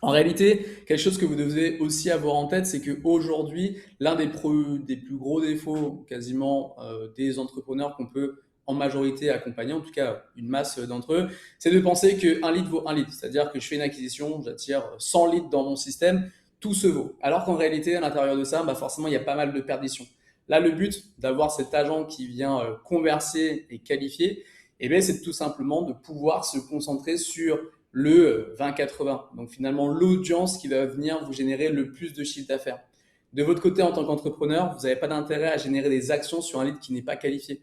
En réalité, quelque chose que vous devez aussi avoir en tête, c'est qu'aujourd'hui, l'un des plus gros défauts quasiment des entrepreneurs qu'on peut en majorité accompagner, en tout cas une masse d'entre eux, c'est de penser qu'un lead vaut un lead. C'est-à-dire que je fais une acquisition, j'attire 100 leads dans mon système, tout se vaut. Alors qu'en réalité, à l'intérieur de ça, bah forcément, il y a pas mal de perditions. Là, le but d'avoir cet agent qui vient converser et qualifier, eh bien, c'est tout simplement de pouvoir se concentrer sur le 20-80. Donc finalement, l'audience qui va venir vous générer le plus de chiffre d'affaires. De votre côté, en tant qu'entrepreneur, vous n'avez pas d'intérêt à générer des actions sur un lead qui n'est pas qualifié.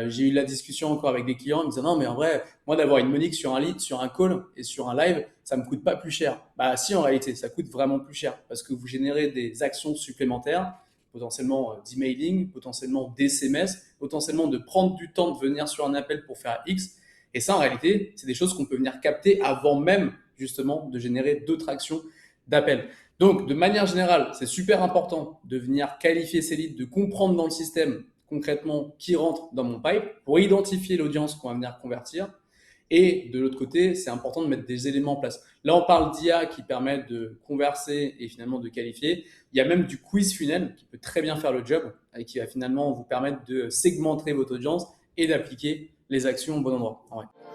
J'ai eu la discussion encore avec des clients, ils me disaient non, mais en vrai, moi d'avoir une monique sur un lead, sur un call et sur un live, ça me coûte pas plus cher. Bah si, en réalité, ça coûte vraiment plus cher parce que vous générez des actions supplémentaires, potentiellement d'emailing, potentiellement d'SMS, potentiellement de prendre du temps de venir sur un appel pour faire X. Et ça, en réalité, c'est des choses qu'on peut venir capter avant même, justement, de générer d'autres actions d'appel. Donc, de manière générale, c'est super important de venir qualifier ces leads, de comprendre dans le système concrètement qui rentre dans mon pipe pour identifier l'audience qu'on va venir convertir. Et de l'autre côté, c'est important de mettre des éléments en place. Là, on parle d'IA qui permet de converser et finalement de qualifier. Il y a même du quiz funnel qui peut très bien faire le job et qui va finalement vous permettre de segmenter votre audience et d'appliquer les actions au bon endroit. Ouais.